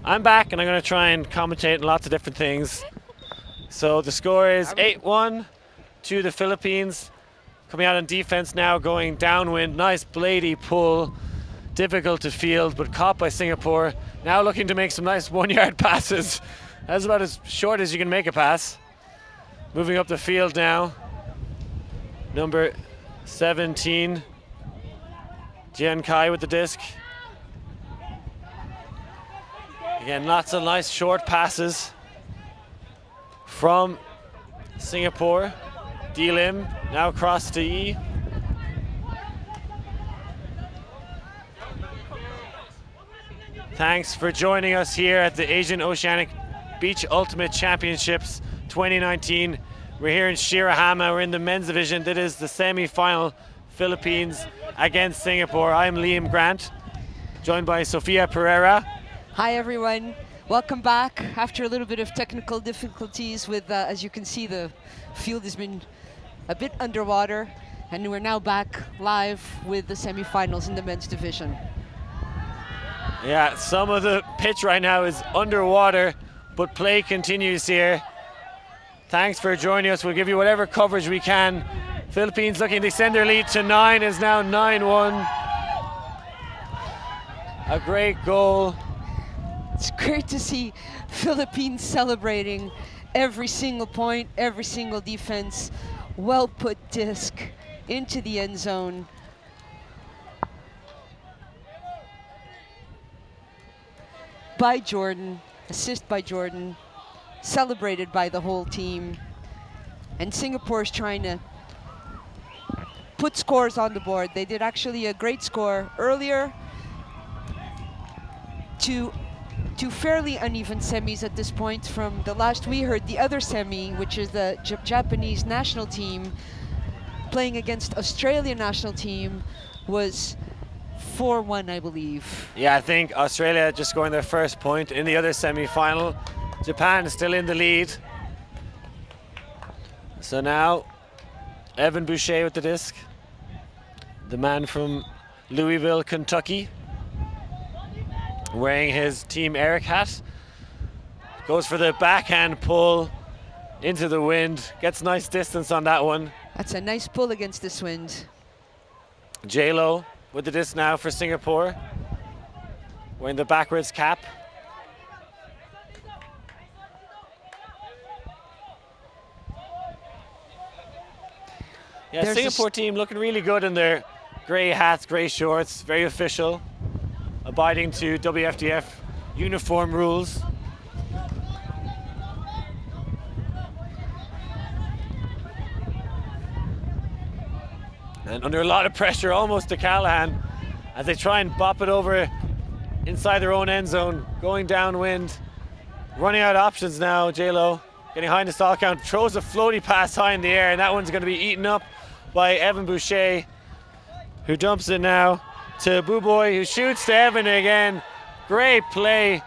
I'm back and I'm going to try and commentate on lots of different things. So the score is 8-1 to the Philippines. Coming out on defense now, going downwind. Nice bladey pull. Difficult to field, but caught by Singapore. Now looking to make some nice 1-yard passes. That's about as short as you can make a pass. Moving up the field now. Number 17, Jian Kai with the disc. Again, lots of nice short passes from Singapore. D Lim now across to E. Thanks for joining us here at the Asian Oceanic Beach Ultimate Championships 2019. We're here in Shirahama. We're in the men's division. That is the semi-final, Philippines against Singapore. I'm Liam Grant, joined by Sofia Pereira. Hi everyone, welcome back after a little bit of technical difficulties with, as you can see, the field has been a bit underwater, and we're now back live with the semi-finals in the men's division. Yeah, some of the pitch right now is underwater, but play continues here. Thanks for joining us. We'll give you whatever coverage we can. Philippines looking to extend their lead to 9, is now 9-1. A great goal. It's great to see Philippines celebrating every single point, every single defense. Well put disc into the end zone. By Jordan, assist by Jordan, celebrated by the whole team. And Singapore's trying to put scores on the board. They did actually a great score earlier to fairly uneven semis at this point. From the last we heard, the other semi, which is the Japanese national team playing against Australian national team, was 4-1, I believe. Yeah, I think Australia just scoring their first point in the other semi-final. Japan is still in the lead. So now, Evan Boucher with the disc. The man from Louisville, Kentucky, wearing his Team Eric hat. Goes for the backhand pull into the wind. Gets nice distance on that one. That's a nice pull against this wind. J-Lo with the disc now for Singapore, wearing the backwards cap. Yeah, Singapore team looking really good in their gray hats, gray shorts, very official, abiding to WFDF uniform rules. And under a lot of pressure, almost to Callahan, as they try and bop it over inside their own end zone, going downwind, running out of options now. J-Lo getting high in the stall count, throws a floaty pass high in the air, and that one's going to be eaten up by Evan Boucher, who dumps it now to Boo Boy, who shoots to Evan again. Great play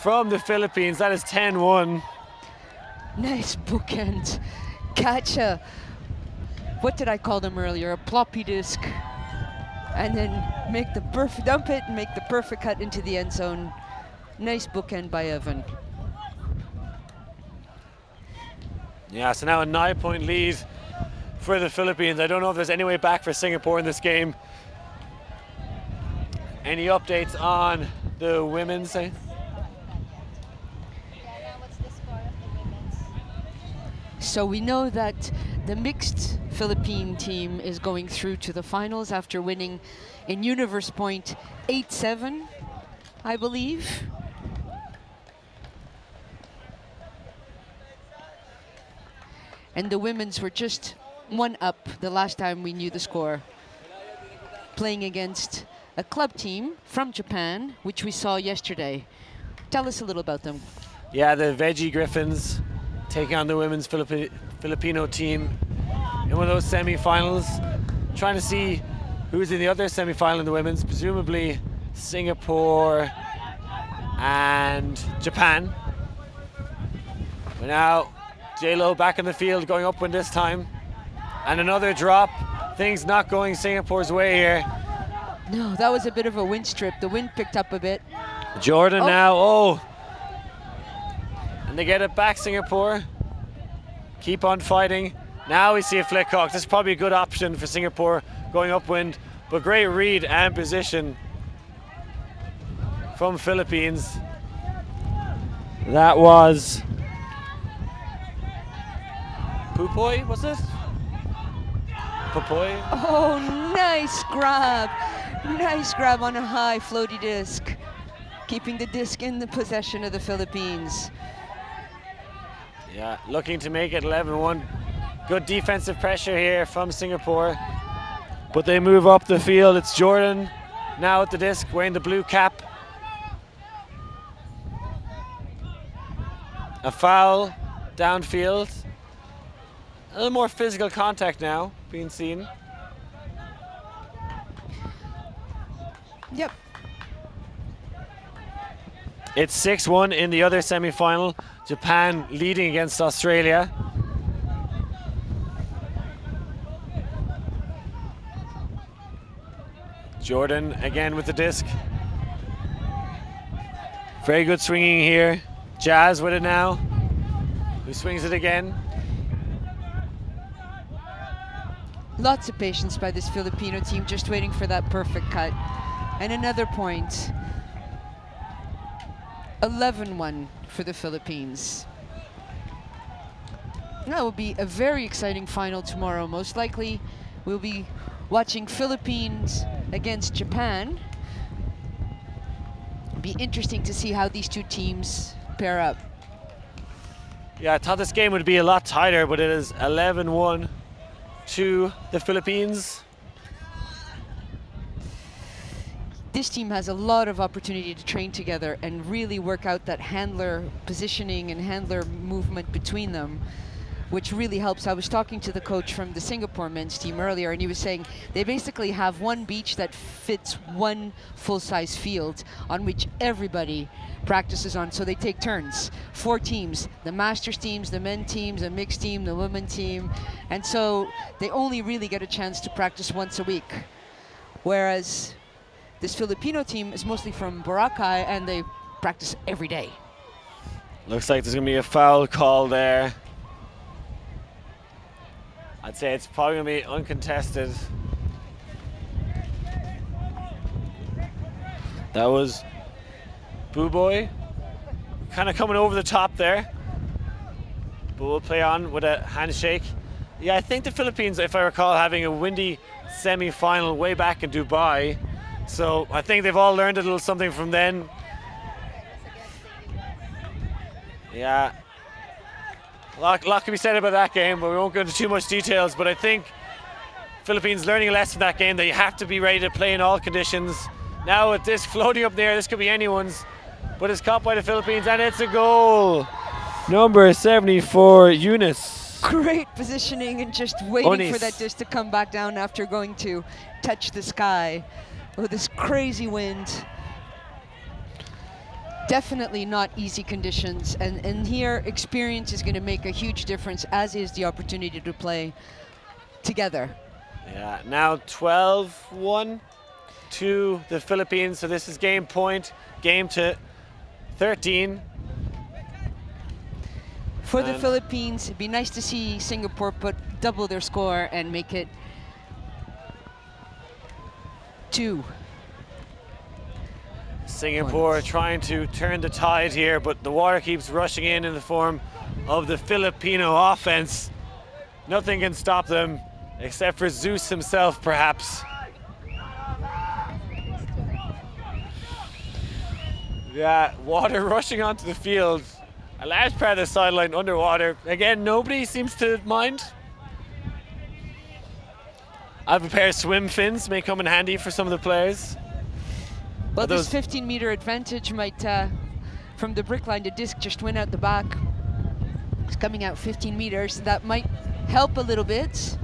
from the Philippines. That is 10-1. Nice bookend. Gotcha. What did I call them earlier? A ploppy disc. And then make the perfect, dump it and make the perfect cut into the end zone. Nice bookend by Evan. Yeah, so now a 9-point lead for the Philippines. I don't know if there's any way back for Singapore in this game. Any updates on the women's? What's the score of the women's? So we know that the mixed Philippine team is going through to the finals after winning in Universe Point 8-7, I believe. And the women's were just 1 up the last time we knew the score, playing against a club team from Japan, which we saw yesterday. Tell us a little about them. Yeah, the Veggie Griffins taking on the women's Filipino team in one of those semi-finals. Trying to see who's in the other semi-final in the women's, presumably Singapore and Japan. But now J-Lo back in the field, going upwind this time. And another drop. Things not going Singapore's way here. No, that was a bit of a wind strip. The wind picked up a bit. Jordan Oh. now, oh. And they get it back, Singapore. Keep on fighting. Now we see a flick hook. This is probably a good option for Singapore going upwind, but great read and position from Philippines. That was Pupoy, was it? Pupoy? Oh, nice grab. Nice grab on a high floaty disc. Keeping the disc in the possession of the Philippines. Yeah, looking to make it 11-1. Good defensive pressure here from Singapore. But they move up the field. It's Jordan now at the disc, wearing the blue cap. A foul downfield. A little more physical contact now being seen. Yep. It's 6-1 in the other semi-final. Japan leading against Australia. Jordan again with the disc. Very good swinging here. Jazz with it now. Who swings it again? Lots of patience by this Filipino team, just waiting for that perfect cut. And another point. 11-1 for the Philippines. That will be a very exciting final tomorrow. Most likely, we'll be watching Philippines against Japan. Be interesting to see how these two teams pair up. Yeah, I thought this game would be a lot tighter, but it is 11-1 to the Philippines. This team has a lot of opportunity to train together and really work out that handler positioning and handler movement between them, which really helps. I was talking to the coach from the Singapore men's team earlier, and he was saying they basically have one beach that fits one full-size field on which everybody practices on, so they take turns. 4 teams, the masters teams, the men teams, the mixed team, the women team, and so they only really get a chance to practice once a week. Whereas this Filipino team is mostly from Boracay, and they practice every day. Looks like there's gonna be a foul call there. I'd say it's probably gonna be uncontested. That was Boo-Boy, kind of coming over the top there. But we'll play on with a handshake. Yeah, I think the Philippines, if I recall, having a windy semi-final way back in Dubai. So I think they've all learned a little something from then. Yeah. A lot can be said about that game, but we won't go into too much details. But I think Philippines learning a lesson from that game that you have to be ready to play in all conditions. Now with this floating up there, this could be anyone's, but it's caught by the Philippines, and it's a goal. Number 74, Eunice. Great positioning and just waiting Onis. for that disc to come back down after going to touch the sky with this crazy wind. Definitely not easy conditions, and here experience is going to make a huge difference, as is the opportunity to play together. Yeah, now 12-1 to the Philippines, so this is game point, game to 13. For the And Philippines, it'd be nice to see Singapore put double their score and make it 2. Singapore trying to turn the tide here, but the water keeps rushing in the form of the Filipino offense. Nothing can stop them except for Zeus himself, perhaps. Yeah, water rushing onto the field. A large part of the sideline underwater. Again, nobody seems to mind. I have a pair of swim fins, may come in handy for some of the players. Well, Are this those- 15-meter advantage might, from the brick line, the disc just went out the back. It's coming out 15 meters. That might help a little bit.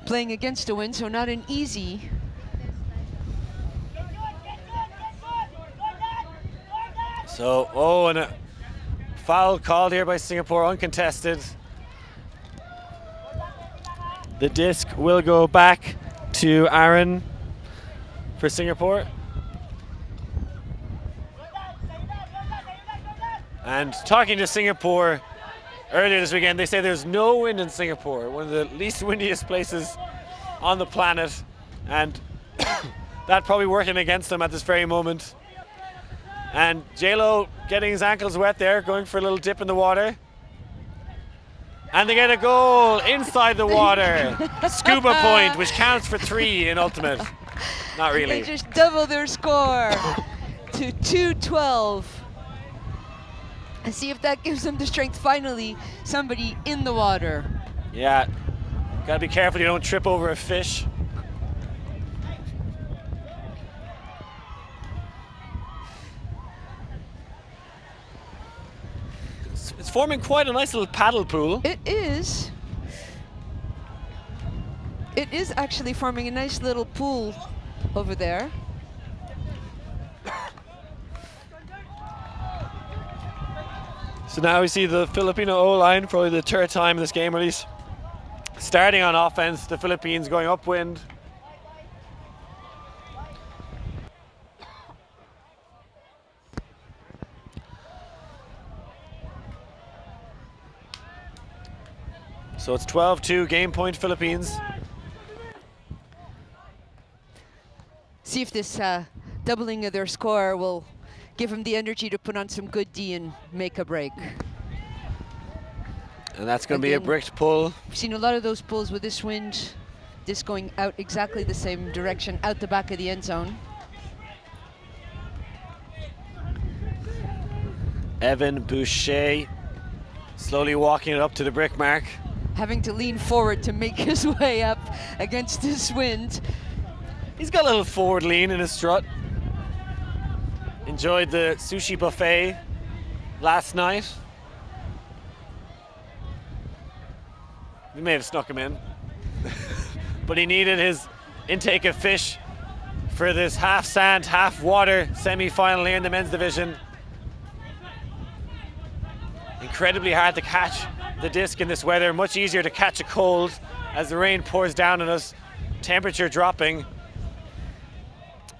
Playing against the wind, so not an easy. So, oh, and a foul called here by Singapore, uncontested. The disc will go back to Aaron for Singapore. And talking to Singapore earlier this weekend, they say there's no wind in Singapore, one of the least windiest places on the planet, and that probably working against them at this very moment. And J-Lo getting his ankles wet there, going for a little dip in the water. And they get a goal inside the water. Scuba point, which counts for 3 in ultimate. Not really. They just double their score to 212. And see if that gives them the strength. Finally, somebody in the water. Yeah, gotta be careful you don't trip over a fish. It's forming quite a nice little paddle pool. It is. It is actually forming a nice little pool over there. So now we see the Filipino O-line, probably the third time in this game at least. Starting on offense, the Philippines going upwind. So it's 12-2, game point Philippines. See if this doubling of their score will give them the energy to put on some good D and make a break. And that's going to be a bricked pull. We've seen a lot of those pulls with this wind, this going out exactly the same direction, out the back of the end zone. Evan Boucher slowly walking it up to the brick mark. Having to lean forward to make his way up against this wind. He's got a little forward lean in his strut. Enjoyed the sushi buffet last night. We may have snuck him in. But he needed his intake of fish for this half sand, half water semi-final here in the men's division. Incredibly hard to catch the disc in this weather, much easier to catch a cold as the rain pours down on us, temperature dropping.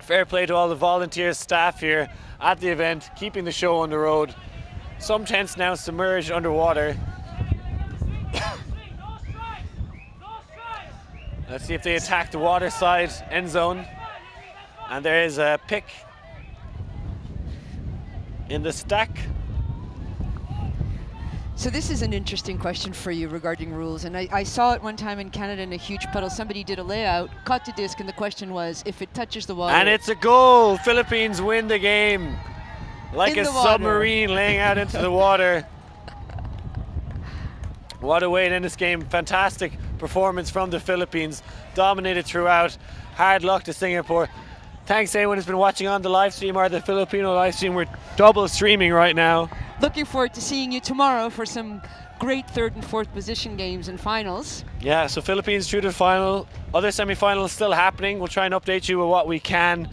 Fair play to all the volunteers, staff here at the event, keeping the show on the road. Some tents now submerged underwater. Let's see if they attack the water side end zone. And there is a pick in the stack. So this is an interesting question for you regarding rules, and I saw it one time in Canada in a huge puddle. Somebody did a layout, caught the disc, and the question was, if it touches the water... And it's a goal! Philippines win the game. Like In a the water. submarine laying out into the water. What a way to end this game. Fantastic performance from the Philippines. Dominated throughout. Hard luck to Singapore. Thanks to anyone who's been watching on the live stream or the Filipino live stream. We're double streaming right now. Looking forward to seeing you tomorrow for some great third and fourth position games and finals. Yeah, so Philippines through to the final. Other semi-finals still happening. We'll try and update you with what we can.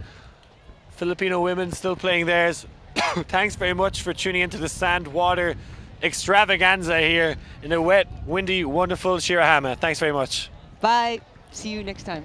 Filipino women still playing theirs. Thanks very much for tuning into the sand water extravaganza here in a wet, windy, wonderful Shirahama. Thanks very much. Bye. See you next time.